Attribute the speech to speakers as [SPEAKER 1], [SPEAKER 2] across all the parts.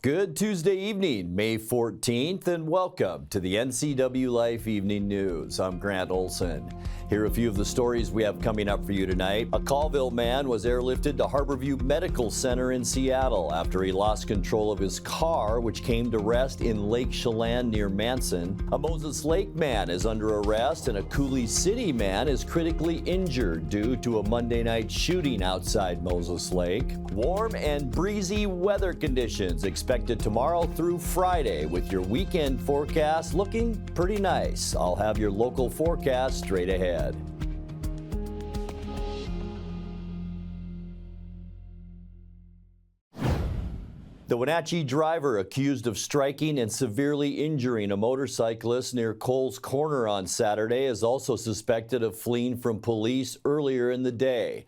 [SPEAKER 1] Good Tuesday evening, May 14th, and welcome to the NCWLIFE Evening News. I'm Grant Olson. Here are a few of the stories we have coming up for you tonight. A Colville man was airlifted to Harborview Medical Center in Seattle after he lost control of his car, which came to rest in Lake Chelan near Manson. A Moses Lake man is under arrest, and a Coulee City man is critically injured due to a Monday night shooting outside Moses Lake. Warm and breezy weather conditions expected tomorrow through Friday, with your weekend forecast looking pretty nice. I'll have your local forecast straight ahead. The Wenatchee driver accused of striking and severely injuring a motorcyclist near Coles Corner on Saturday is also suspected of fleeing from police earlier in the day.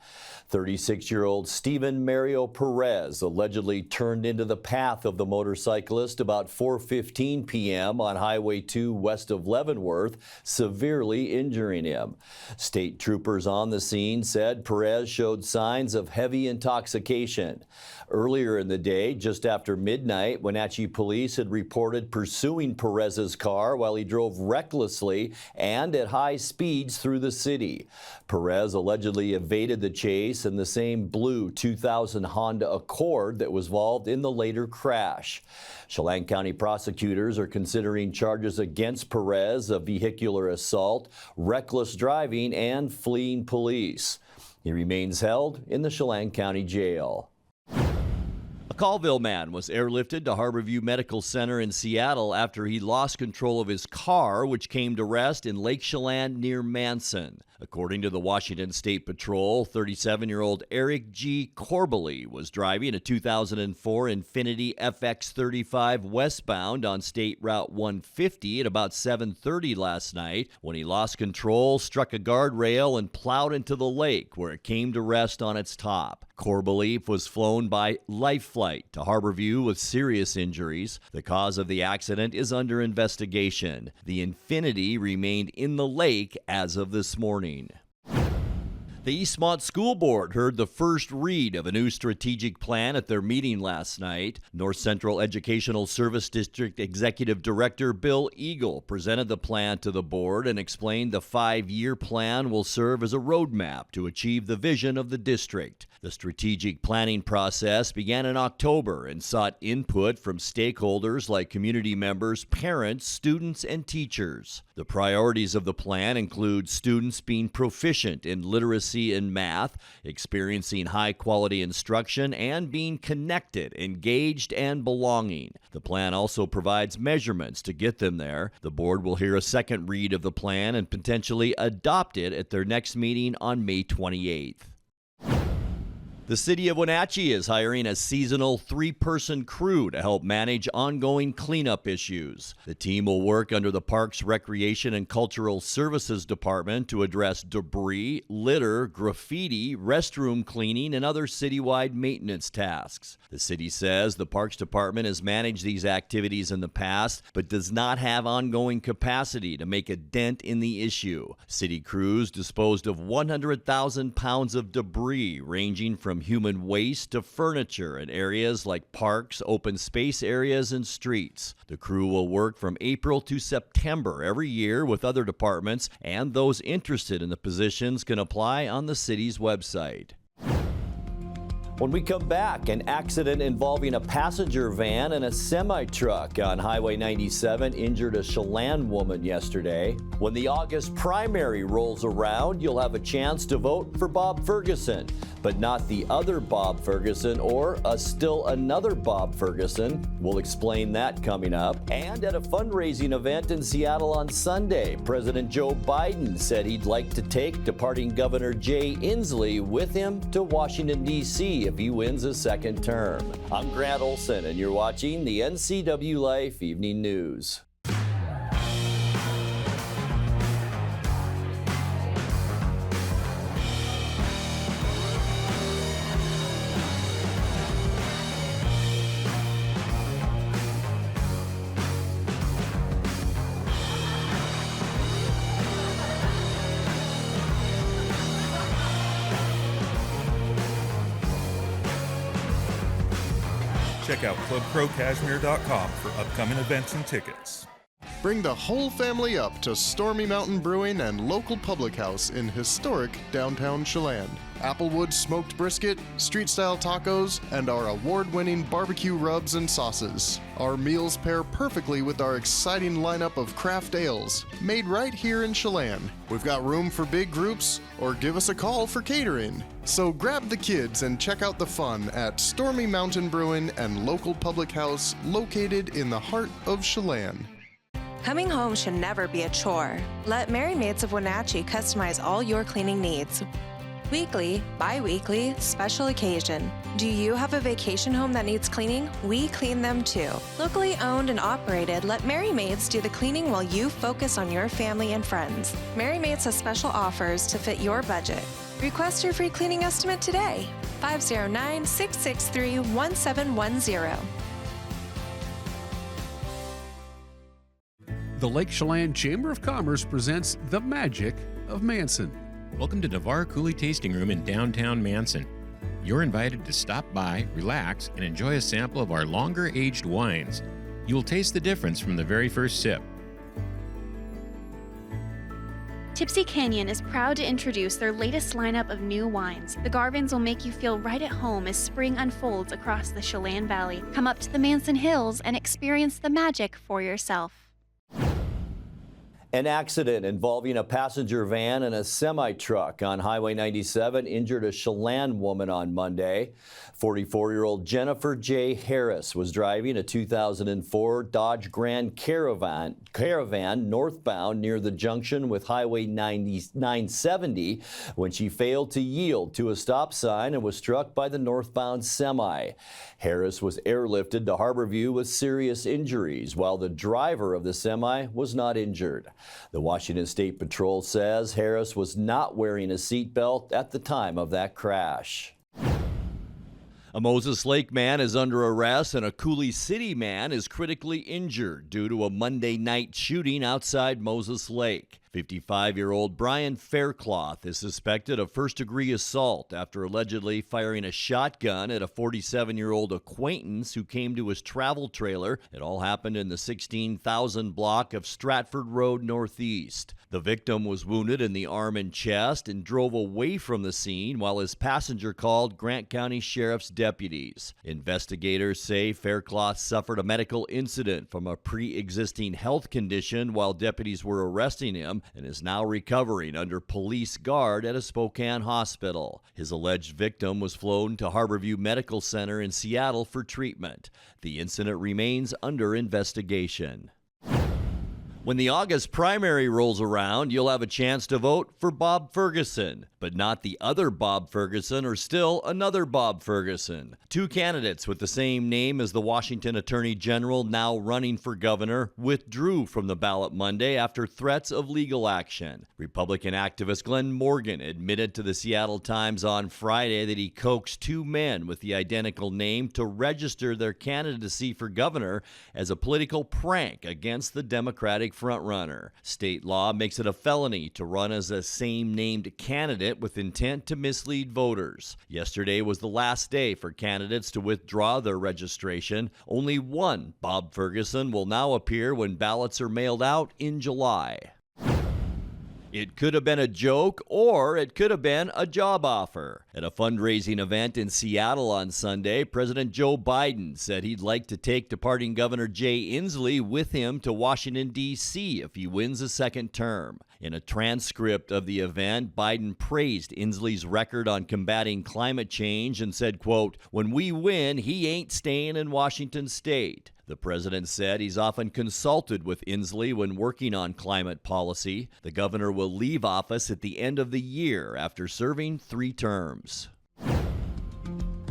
[SPEAKER 1] 36-year-old Stephen Mario Perez allegedly turned into the path of the motorcyclist about 4:15 p.m. on Highway 2 west of Leavenworth, severely injuring him. State troopers on the scene said Perez showed signs of heavy intoxication. Earlier in the day, just after midnight, Wenatchee police had reported pursuing Perez's car while he drove recklessly and at high speeds through the city. Perez allegedly evaded the chase in the same blue 2000 Honda Accord that was involved in the later crash. Chelan County prosecutors are considering charges against Perez of vehicular assault, reckless driving, and fleeing police. He remains held in the Chelan County Jail. A Colville man was airlifted to Harborview Medical Center in Seattle after he lost control of his car, which came to rest in Lake Chelan near Manson. According to the Washington State Patrol, 37-year-old Eric G. Corbally was driving a 2004 Infiniti FX35 westbound on State Route 150 at about 7:30 last night when he lost control, struck a guardrail, and plowed into the lake, where it came to rest on its top. Corbally was flown by Life Flight to Harborview with serious injuries. The cause of the accident is under investigation. The Infiniti remained in the lake as of this morning. The Eastmont School Board heard the first read of a new strategic plan at their meeting last night. North Central Educational Service District Executive Director Bill Eagle presented the plan to the board and explained the 5-year plan will serve as a roadmap to achieve the vision of the district. The strategic planning process began in October and sought input from stakeholders like community members, parents, students, and teachers. The priorities of the plan include students being proficient in literacy and math, experiencing high-quality instruction, and being connected, engaged, and belonging. The plan also provides measurements to get them there. The board will hear a second read of the plan and potentially adopt it at their next meeting on May 28th. The city of Wenatchee is hiring a seasonal 3-person crew to help manage ongoing cleanup issues. The team will work under the Parks, Recreation, and Cultural Services Department to address debris, litter, graffiti, restroom cleaning, and other citywide maintenance tasks. The city says the Parks Department has managed these activities in the past, but does not have ongoing capacity to make a dent in the issue. City crews disposed of 100,000 pounds of debris, ranging from human waste to furniture in areas like parks, open space areas, and streets. The crew will work from April to September every year with other departments, and those interested in the positions can apply on the city's website. When we come back, an accident involving a passenger van and a semi-truck on Highway 97 injured a Chelan woman yesterday. When the August primary rolls around, you'll have a chance to vote for Bob Ferguson, but not the other Bob Ferguson or still another Bob Ferguson. We'll explain that coming up. And at a fundraising event in Seattle on Sunday, President Joe Biden said he'd like to take departing Governor Jay Inslee with him to Washington, D.C. if he wins a second term. I'm Grant Olson, and you're watching the NCWLIFE Evening News.
[SPEAKER 2] Check out clubprocashmere.com for upcoming events and tickets.
[SPEAKER 3] Bring the whole family up to Stormy Mountain Brewing and local public house in historic downtown Chelan. Applewood smoked brisket, street-style tacos, and our award-winning barbecue rubs and sauces. Our meals pair perfectly with our exciting lineup of craft ales, made right here in Chelan. We've got room for big groups, or give us a call for catering. So grab the kids and check out the fun at Stormy Mountain Brewing and local public house located in the heart of Chelan.
[SPEAKER 4] Coming home should never be a chore. Let Merry Maids of Wenatchee customize all your cleaning needs. Weekly, bi-weekly, special occasion. Do you have a vacation home that needs cleaning? We clean them too. Locally owned and operated, let Merry Maids do the cleaning while you focus on your family and friends. Merry Maids has special offers to fit your budget. Request your free cleaning estimate today. 509-663-1710.
[SPEAKER 5] The Lake Chelan Chamber of Commerce presents The Magic of Manson.
[SPEAKER 6] Welcome to Navarre Coulee Tasting Room in downtown Manson. You're invited to stop by, relax, and enjoy a sample of our longer-aged wines. You will taste the difference from the very first sip.
[SPEAKER 7] Tipsy Canyon is proud to introduce their latest lineup of new wines. The Garvins will make you feel right at home as spring unfolds across the Chelan Valley. Come up to the Manson Hills and experience the magic for yourself.
[SPEAKER 1] An accident involving a passenger van and a semi-truck on Highway 97 injured a Chelan woman on Monday. 44-year-old Jennifer J. Harris was driving a 2004 Dodge Grand Caravan northbound near the junction with Highway 970 when she failed to yield to a stop sign and was struck by the northbound semi. Harris was airlifted to Harborview with serious injuries, while the driver of the semi was not injured. The Washington State Patrol says Harris was not wearing a seatbelt at the time of that crash. A Moses Lake man is under arrest and a Coulee City man is critically injured due to a Monday night shooting outside Moses Lake. 55-year-old Brian Faircloth is suspected of first-degree assault after allegedly firing a shotgun at a 47-year-old acquaintance who came to his travel trailer. It all happened in the 16,000 block of Stratford Road Northeast. The victim was wounded in the arm and chest and drove away from the scene while his passenger called Grant County Sheriff's deputies. Investigators say Faircloth suffered a medical incident from a pre-existing health condition while deputies were arresting him, and is now recovering under police guard at a Spokane hospital. His alleged victim was flown to Harborview Medical Center in Seattle for treatment. The incident remains under investigation. When the August primary rolls around, you'll have a chance to vote for Bob Ferguson, but not the other Bob Ferguson or still another Bob Ferguson. Two candidates with the same name as the Washington Attorney General now running for governor withdrew from the ballot Monday after threats of legal action. Republican activist Glenn Morgan admitted to the Seattle Times on Friday that he coaxed two men with the identical name to register their candidacy for governor as a political prank against the Democratic frontrunner. State law makes it a felony to run as a same-named candidate with intent to mislead voters. Yesterday was the last day for candidates to withdraw their registration. Only one Bob Ferguson will now appear when ballots are mailed out in July. It could have been a joke, or it could have been a job offer. At a fundraising event in Seattle on Sunday, President Joe Biden said he'd like to take departing Governor Jay Inslee with him to Washington, D.C. if he wins a second term. In a transcript of the event, Biden praised Inslee's record on combating climate change and said, quote, "When we win, he ain't staying in Washington State." The president said he's often consulted with Inslee when working on climate policy. The governor will leave office at the end of the year after serving 3 terms.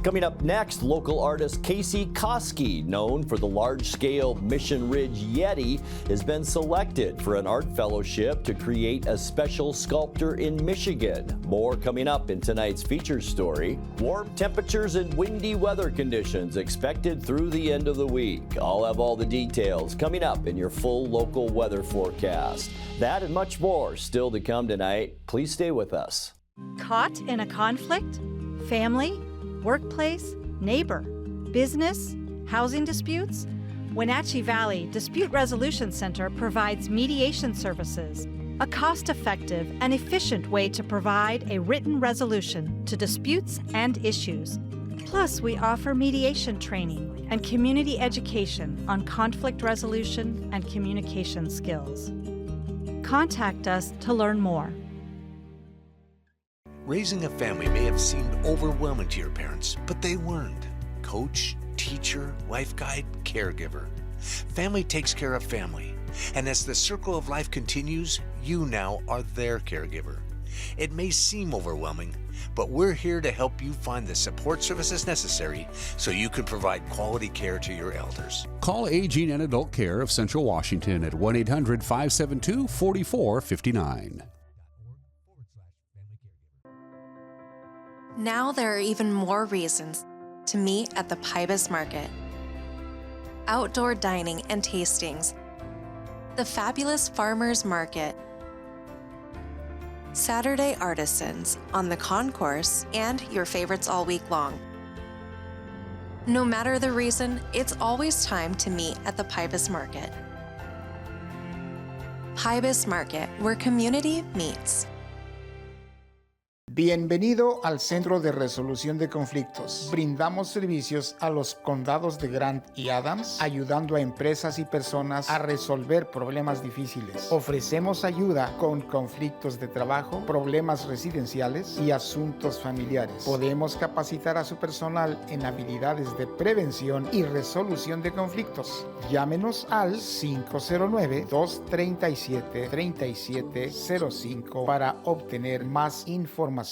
[SPEAKER 1] Coming up next, local artist Casey Koski, known for the large-scale Mission Ridge Yeti, has been selected for an art fellowship to create a special sculpture in Michigan. More coming up in tonight's feature story. Warm temperatures and windy weather conditions expected through the end of the week. I'll have all the details coming up in your full local weather forecast. That and much more still to come tonight. Please stay with us.
[SPEAKER 8] Caught in a conflict? Family? Workplace, neighbor, business, Housing disputes? Wenatchee Valley Dispute Resolution Center provides mediation services, a cost-effective and efficient way to provide a written resolution to disputes and issues. Plus, we offer mediation training and community education on conflict resolution and communication skills. Contact us to learn more.
[SPEAKER 9] Raising a family may have seemed overwhelming to your parents, but they weren't. Coach, teacher, life guide, caregiver. Family takes care of family. And as the circle of life continues, you now are their caregiver. It may seem overwhelming, but we're here to help you find the support services necessary so you can provide quality care to your elders.
[SPEAKER 5] Call Aging and Adult Care of Central Washington at 1-800-572-4459.
[SPEAKER 4] Now there are even more reasons to meet at the Pybus Market. Outdoor dining and tastings, the fabulous Farmers Market, Saturday artisans on the concourse, and your favorites all week long. No matter the reason, it's always time to meet at the Pybus Market. Pybus Market, where community meets.
[SPEAKER 10] Bienvenido al Centro de Resolución de Conflictos. Brindamos servicios a los condados de Grant y Adams, ayudando a empresas y personas a resolver problemas difíciles. Ofrecemos ayuda con conflictos de trabajo, problemas residenciales y asuntos familiares. Podemos capacitar a su personal en habilidades de prevención y resolución de conflictos. Llámenos al 509-237-3705 para obtener más información.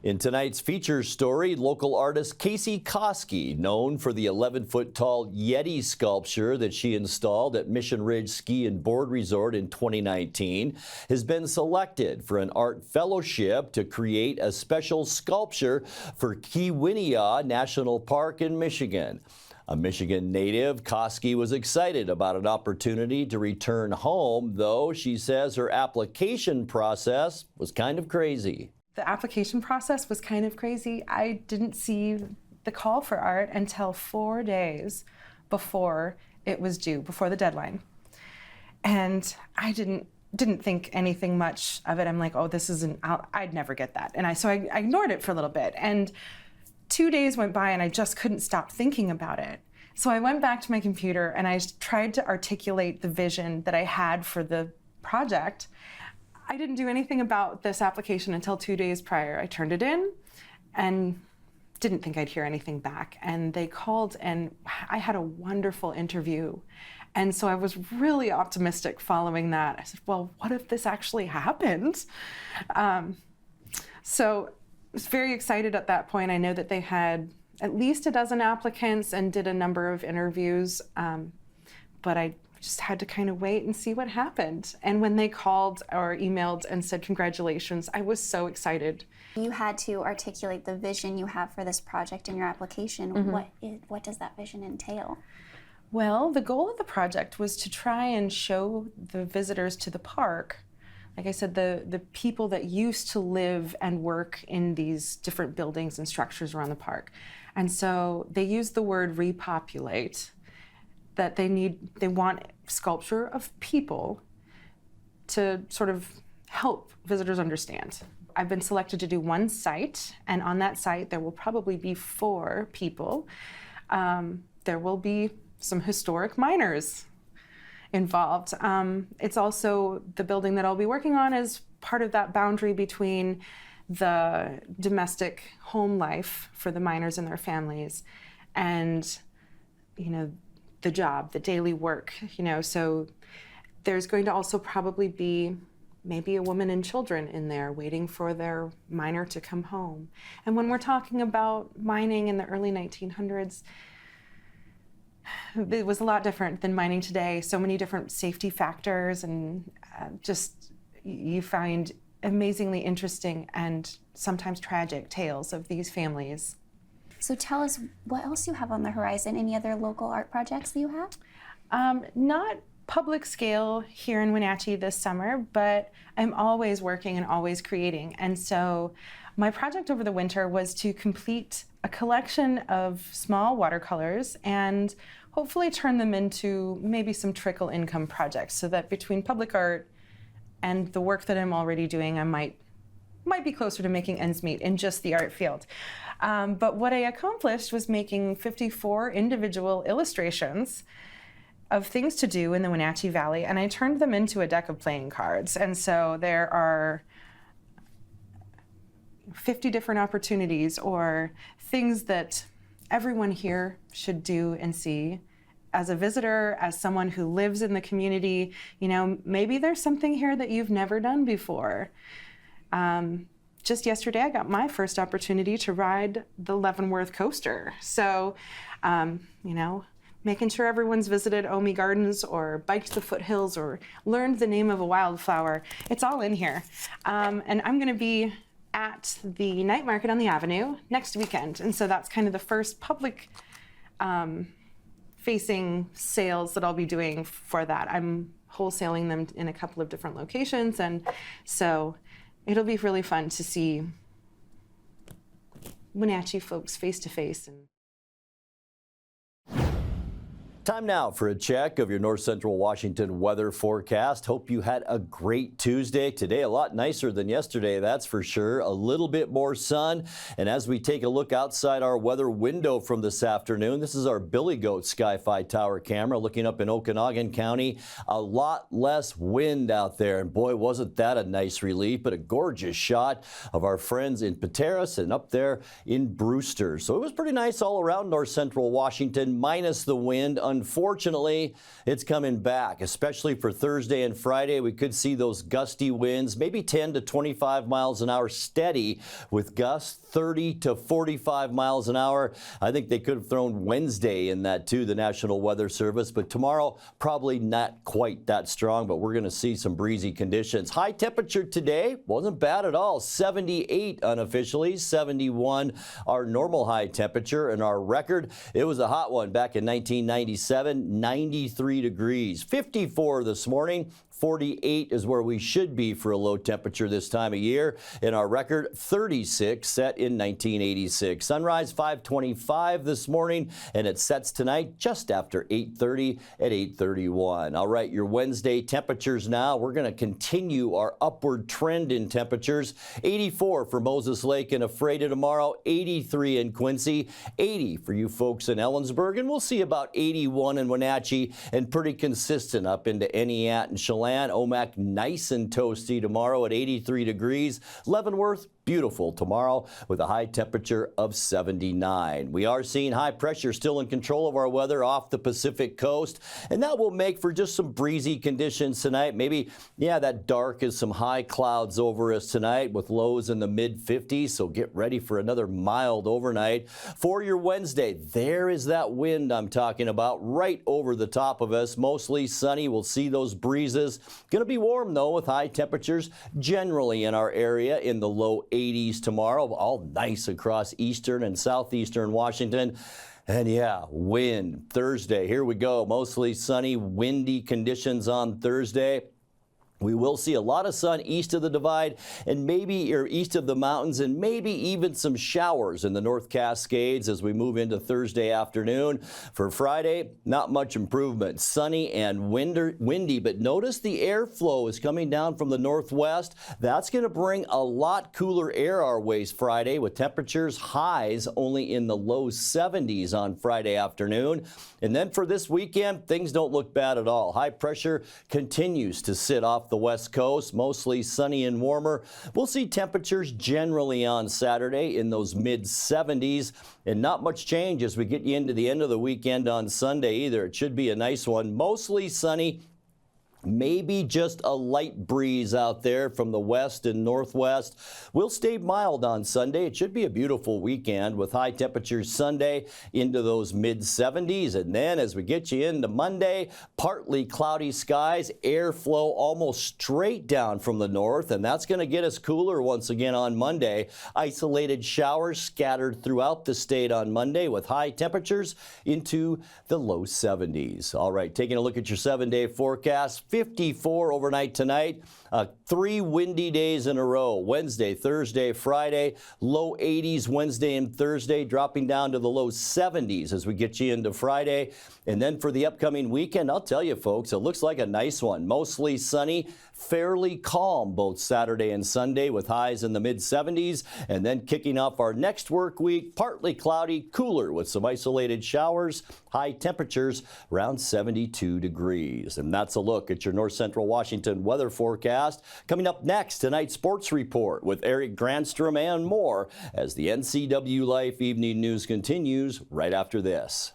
[SPEAKER 1] In tonight's feature story, local artist Casey Koski, known for the 11-foot-tall Yeti sculpture that she installed at Mission Ridge Ski and Board Resort in 2019, has been selected for an art fellowship to create a special sculpture for Keweenaw National Park in Michigan. A Michigan native, Koski was excited about an opportunity to return home, though she says her application process was kind of crazy.
[SPEAKER 11] The application process was kind of crazy. I didn't see the call for art until 4 days before it was due, before the deadline. And I didn't think anything much of it. I'm like, oh, this isn't, I'd never get that. And so I ignored it for a little bit. And 2 days went by and I just couldn't stop thinking about it. So I went back to my computer and I tried to articulate the vision that I had for the project. I didn't do anything about this application until 2 days prior. I turned it in and didn't think I'd hear anything back. And they called and I had a wonderful interview. And so I was really optimistic following that. I said, well, what if this actually happened? So I was very excited at that point. I know that they had at least a dozen applicants and did a number of interviews, but I just had to kind of wait and see what happened. And when they called or emailed and said congratulations, I was so excited.
[SPEAKER 12] You had to articulate the vision you have for this project in your application.
[SPEAKER 11] Mm-hmm.
[SPEAKER 12] What does that vision entail?
[SPEAKER 11] Well, the goal of the project was to try and show the visitors to the park, like I said, the people that used to live and work in these different buildings and structures around the park. And so they use the word repopulate, that they want sculpture of people to sort of help visitors understand. I've been selected to do one site, and on that site there will probably be 4 people. There will be some historic miners involved. It's also the building that I'll be working on is part of that boundary between the domestic home life for the miners and their families and, the job, the daily work, so there's going to also probably be maybe a woman and children in there waiting for their miner to come home. And when we're talking about mining in the early 1900s, it was a lot different than mining today. So many different safety factors, and just you find amazingly interesting and sometimes tragic tales of these families.
[SPEAKER 12] So tell us what else you have on the horizon. Any other local art projects that you have?
[SPEAKER 11] Not public scale here in Wenatchee this summer, but I'm always working and always creating. And so my project over the winter was to complete a collection of small watercolors and hopefully turn them into maybe some trickle income projects, so that between public art and the work that I'm already doing, I might be closer to making ends meet in just the art field. But what I accomplished was making 54 individual illustrations of things to do in the Wenatchee Valley, and I turned them into a deck of playing cards. And so there are 50 different opportunities or things that everyone here should do and see. As a visitor, as someone who lives in the community, you know, maybe there's something here that you've never done before. Just yesterday, I got my first opportunity to ride the Leavenworth coaster. So, you know, making sure everyone's visited Omi Gardens or biked the foothills or learned the name of a wildflower. It's all in here. And I'm gonna be at the night market on the Avenue next weekend. And so that's kind of the first public facing sales that I'll be doing for that. I'm wholesaling them in a couple of different locations. And so it'll be really fun to see Wenatchee folks face to face.
[SPEAKER 1] Time now for a check of your North Central Washington weather forecast. Hope you had a great Tuesday. Today a lot nicer than yesterday, that's for sure. A little bit more sun. And as we take a look outside our weather window from this afternoon, this is our Billy Goat Sky-Fi Tower camera looking up in Okanagan County. A lot less wind out there. And boy, wasn't that a nice relief, but a gorgeous shot of our friends in Pateros and up there in Brewster. So it was pretty nice all around North Central Washington, minus the wind. Unfortunately, it's coming back, especially for Thursday and Friday. We could see those gusty winds, maybe 10 to 25 miles an hour steady, with gusts 30 to 45 miles an hour. I think they could have thrown Wednesday in that too, the National Weather Service, but tomorrow probably not quite that strong, but we're going to see some breezy conditions. High temperature today wasn't bad at all. 78 unofficially, 71 our normal high temperature, and our record, it was a hot one back in 1997. 93 degrees. 54 this morning. 48 is where we should be for a low temperature this time of year. And our record, 36, set in 1986. Sunrise 5:25 this morning, and it sets tonight just after 8:30 at 8:31. All right, your Wednesday temperatures now. We're going to continue our upward trend in temperatures. 84 for Moses Lake and Ephrata tomorrow, 83 in Quincy, 80 for you folks in Ellensburg, and we'll see about 81 in Wenatchee, and pretty consistent up into Eniat and Chelan. Omak nice and toasty tomorrow at 83 degrees. Leavenworth, beautiful tomorrow with a high temperature of 79. We are seeing high pressure still in control of our weather off the Pacific coast, and that will make for just some breezy conditions tonight. Maybe, yeah, that dark is some high clouds over us tonight with lows in the mid-50s, so get ready for another mild overnight. For your Wednesday, there is that wind I'm talking about right over the top of us. Mostly sunny. We'll see those breezes. Going to be warm, though, with high temperatures generally in our area in the low 80s tomorrow, all nice across eastern and southeastern Washington. And yeah, wind Thursday. Here we go. Mostly sunny, windy conditions on Thursday. We will see a lot of sun east of the divide and maybe or east of the mountains, and maybe even some showers in the North Cascades as we move into Thursday afternoon. For Friday, not much improvement. Sunny and windy, but notice the airflow is coming down from the northwest. That's going to bring a lot cooler air our ways Friday, with temperatures highs only in the low 70s on Friday afternoon. And then for this weekend, things don't look bad at all. High pressure continues to sit off the west coast, mostly sunny and warmer. We'll see temperatures generally on Saturday in those mid-70s, and not much change as we get you into the end of the weekend on Sunday either. It should be a nice one. Mostly sunny. Maybe just a light breeze out there from the west and northwest. We'll stay mild on Sunday. It should be a beautiful weekend with high temperatures Sunday into those mid-70s. And then as we get you into Monday, partly cloudy skies, airflow almost straight down from the north, and that's going to get us cooler once again on Monday. Isolated showers scattered throughout the state on Monday with high temperatures into the low 70s. All right, taking a look at your 7-day forecast. 54 overnight tonight. 3 windy days in a row, Wednesday, Thursday, Friday. Low 80s Wednesday and Thursday, dropping down to the low 70s as we get you into Friday. And then for the upcoming weekend, I'll tell you folks, it looks like a nice one. Mostly sunny, fairly calm both Saturday and Sunday with highs in the mid-70s. And then kicking off our next work week, partly cloudy, cooler with some isolated showers, high temperatures around 72 degrees. And that's a look at your North Central Washington weather forecast. Coming up next, tonight's sports report with Eric Granstrom and more as the NCWLIFE Evening News continues right after this.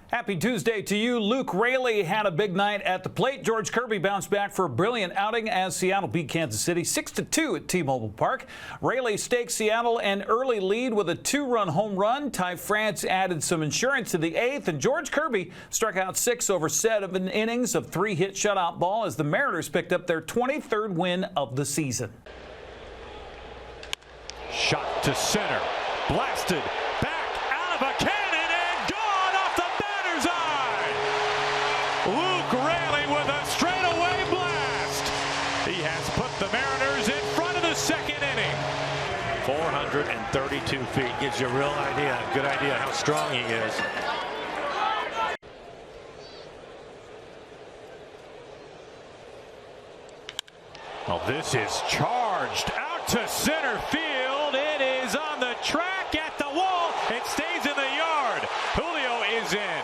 [SPEAKER 13] Happy Tuesday to you. Luke Raley had a big night at the plate. George Kirby bounced back for a brilliant outing as Seattle beat Kansas City 6-2 at T-Mobile Park. Raley staked Seattle an early lead with a 2-run home run. Ty France added some insurance to the 8th, and George Kirby struck out 6 over 7 innings of 3-hit shutout ball as the Mariners picked up their 23rd win of the season.
[SPEAKER 14] Shot to center, blasted back out of a cannon. Luke Raley with a straightaway blast. He has put the Mariners in front of the second inning. 432 feet gives you a real idea, a good idea how strong he is. Well, this is charged out to center field. It is on the track at the wall. It stays in the yard. Julio is in.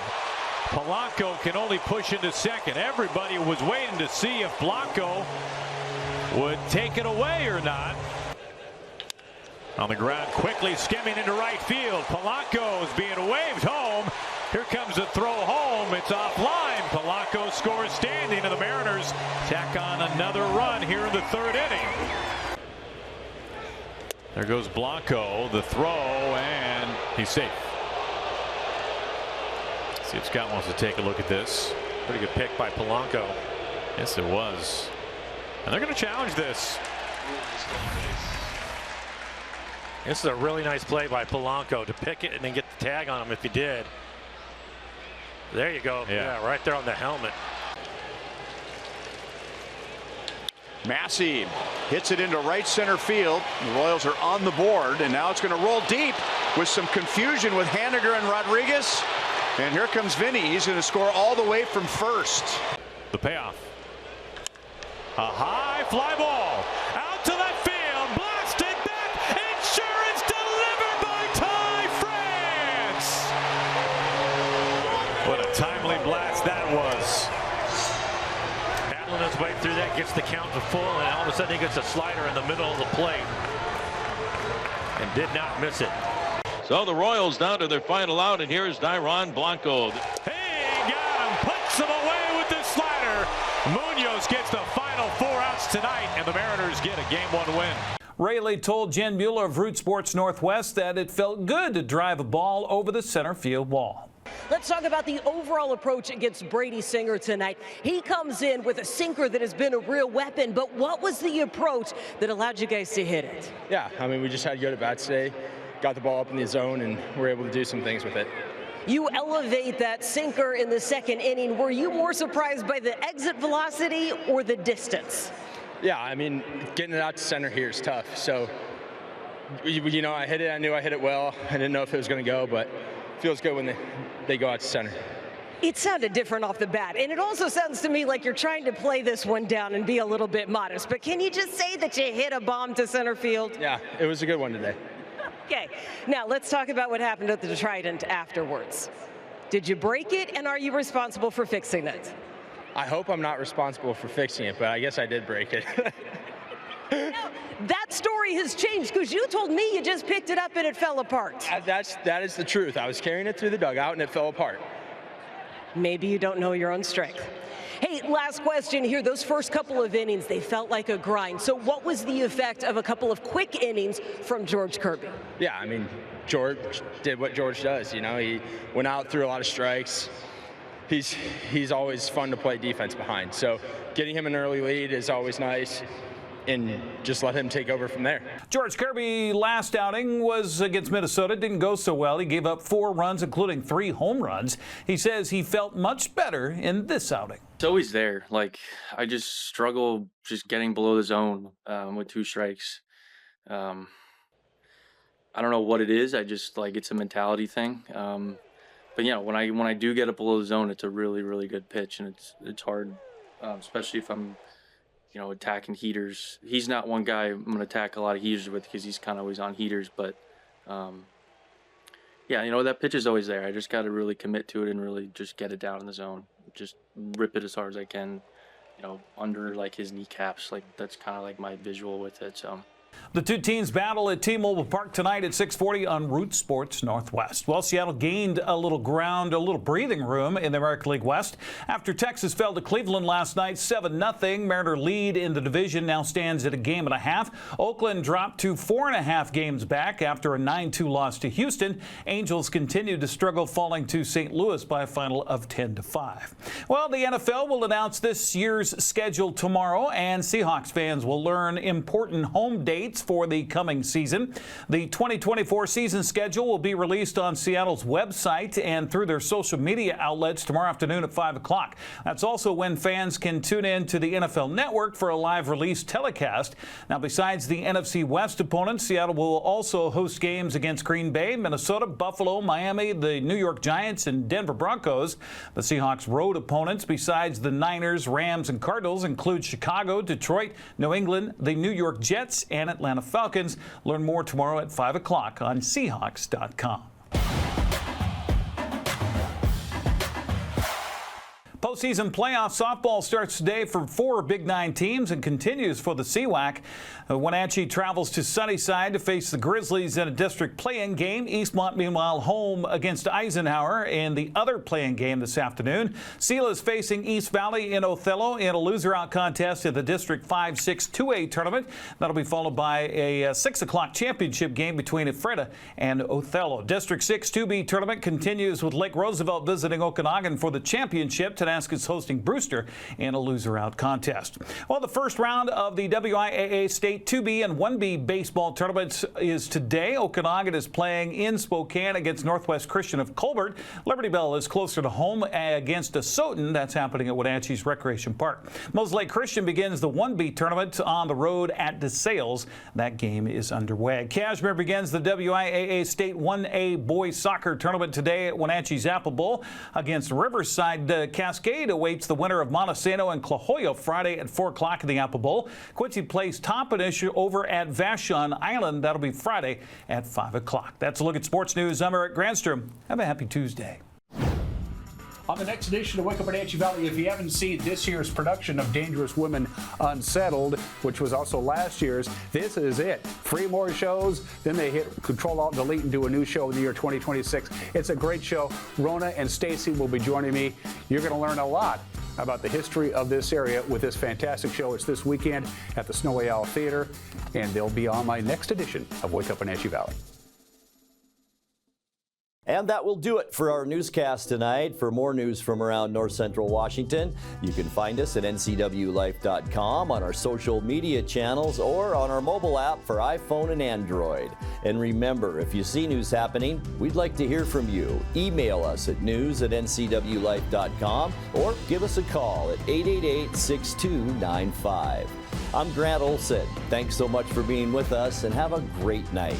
[SPEAKER 14] Polanco can only push into second. Everybody was waiting to see if Blanco would take it away or not. On the ground, quickly skimming into right field. Polanco is being waved home. Here comes the throw home. It's offline. Polanco scores standing, and the Mariners tack on another run here in the 3rd inning. There goes Blanco, the throw, and he's safe. See if Scott wants to take a look at this. Pretty good pick by Polanco. Yes, it was. And they're going to challenge this. This is a really nice play by Polanco to pick it and then get the tag on him if he did. There you go. Yeah, right there on the helmet.
[SPEAKER 15] Massey hits it into right center field. The Royals are on the board, and now it's going to roll deep with some confusion with Haniger and Rodriguez. And here comes Vinny. He's going to score all the way from first.
[SPEAKER 14] The payoff. A high fly ball out to left field. Blasted back. Insurance delivered by Ty France. What a timely blast that was. Battling his way through that, gets the count to full, and all of a sudden he gets a slider in the middle of the plate and did not miss it.
[SPEAKER 16] So the Royals down to their final out, and here's Dairon Blanco.
[SPEAKER 14] He got him, puts him away with this slider. Munoz gets the final 4 outs tonight, and the Mariners get a Game 1 win.
[SPEAKER 13] Raley told Jen Mueller of Root Sports Northwest that it felt good to drive a ball over the center field wall.
[SPEAKER 17] Let's talk about the overall approach against Brady Singer tonight. He comes in with a sinker that has been a real weapon, but what was the approach that allowed you guys to hit it?
[SPEAKER 18] Yeah, I mean, we just had good at-bats today. Got the ball up in the zone and were able to do some things with it.
[SPEAKER 17] You elevate that sinker in the 2nd inning. Were you more surprised by the exit velocity or the distance?
[SPEAKER 18] Yeah, I mean, getting it out to center here is tough. So, you know, I hit it. I knew I hit it well. I didn't know if it was going to go, but it feels good when they go out to center.
[SPEAKER 17] It sounded different off the bat, and it also sounds to me like you're trying to play this one down and be a little bit modest. But can you just say that you hit a bomb to center field?
[SPEAKER 18] Yeah, it was a good one today.
[SPEAKER 17] Okay, now let's talk about what happened at the Trident afterwards. Did you break it, and are you responsible for fixing it?
[SPEAKER 18] I hope I'm not responsible for fixing it, but I guess I did break it.
[SPEAKER 17] Now, that story has changed because you told me you just picked it up and it fell apart.
[SPEAKER 18] That is the truth. I was carrying it through the dugout and it fell apart.
[SPEAKER 17] Maybe you don't know your own strength. Hey, last question here. Those first couple of innings, they felt like a grind. So what was the effect of a couple of quick innings from George Kirby?
[SPEAKER 18] Yeah, I mean, George did what George does. You know, he went out, threw a lot of strikes. He's always fun to play defense behind. So getting him an early lead is always nice, and just let him take over from there.
[SPEAKER 13] George Kirby last outing was against Minnesota. Didn't go so well. He gave up 4 runs, including 3 home runs. He says he felt much better in this outing.
[SPEAKER 19] It's always there. Like, I just struggle just getting below the zone with 2 strikes. I don't know what it is. I just, like, it's a mentality thing. But yeah, when I do get it below the zone, it's a really, really good pitch, and it's hard, especially if I'm, you know, attacking heaters. He's not one guy I'm going to attack a lot of heaters with because he's kind of always on heaters. But, yeah, you know, that pitch is always there. I just got to really commit to it and really just get it down in the zone. Just rip it as hard as I can, you know, under, like, his kneecaps. Like, that's kind of like my visual with it, so.
[SPEAKER 13] The 2 teams battle at T-Mobile Park tonight at 6:40 on Root Sports Northwest. Well, Seattle gained a little ground, a little breathing room in the American League West after Texas fell to Cleveland last night 7-0. Mariner lead in the division now stands at 1.5 games. Oakland dropped to 4.5 games back after a 9-2 loss to Houston. Angels continued to struggle, falling to St. Louis by a final of 10-5. Well, the NFL will announce this year's schedule tomorrow, and Seahawks fans will learn important home dates for the coming season. The 2024 season schedule will be released on Seattle's website and through their social media outlets tomorrow afternoon at 5 o'clock. That's also when fans can tune in to the NFL Network for a live release telecast. Now, besides the NFC West opponents, Seattle will also host games against Green Bay, Minnesota, Buffalo, Miami, the New York Giants, and Denver Broncos. The Seahawks' road opponents, besides the Niners, Rams, and Cardinals, include Chicago, Detroit, New England, the New York Jets, and Atlanta Falcons. Learn more tomorrow at 5 o'clock on Seahawks.com. Postseason playoff softball starts today for 4 Big 9 teams and continues for the CWAC. Wenatchee travels to Sunnyside to face the Grizzlies in a district play-in game. Eastmont, meanwhile, home against Eisenhower in the other play-in game this afternoon. Sela is facing East Valley in Othello in a loser-out contest in the District 5-6 2A tournament. That'll be followed by a 6 o'clock championship game between Ephrata and Othello. District 6 2B tournament continues with Lake Roosevelt visiting Okanagan for the championship. Tanask is hosting Brewster in a loser-out contest. Well, the first round of the WIAA State 2B and 1B baseball tournaments is today. Okanagan is playing in Spokane against Northwest Christian of Colbert. Liberty Bell is closer to home against Asotin. That's happening at Wenatchee's Recreation Park. Moses Lake Christian begins the 1B tournament on the road at DeSales. That game is underway. Cashmere begins the WIAA State 1A boys soccer tournament today at Wenatchee's Apple Bowl against Riverside. Cascade awaits the winner of Montesano and Clajoyo Friday at 4 o'clock in the Apple Bowl. Quincy plays Tompanish over at Vashon Island. That'll be Friday at 5 o'clock. That's a look at sports news. I'm Eric Granstrom. Have a happy Tuesday.
[SPEAKER 5] On the next edition of Wake Up Wenatchee Valley, if you haven't seen this year's production of Dangerous Women Unsettled, which was also last year's, this is it. 3 more shows, then they hit Control-Alt-Delete and do a new show in the year 2026. It's a great show. Rona and Stacy will be joining me. You're going to learn a lot about the history of this area with this fantastic show. It's this weekend at the Snowy Owl Theater, and they'll be on my next edition of Wake Up Wenatchee Valley.
[SPEAKER 1] And that will do it for our newscast tonight. For more news from around North Central Washington, you can find us at NCWLIFE.com, on our social media channels, or on our mobile app for iPhone and Android. And remember, if you see news happening, we'd like to hear from you. Email us at news@ncwlife.com or give us a call at 888-6295. I'm Grant Olson. Thanks so much for being with us, and have a great night.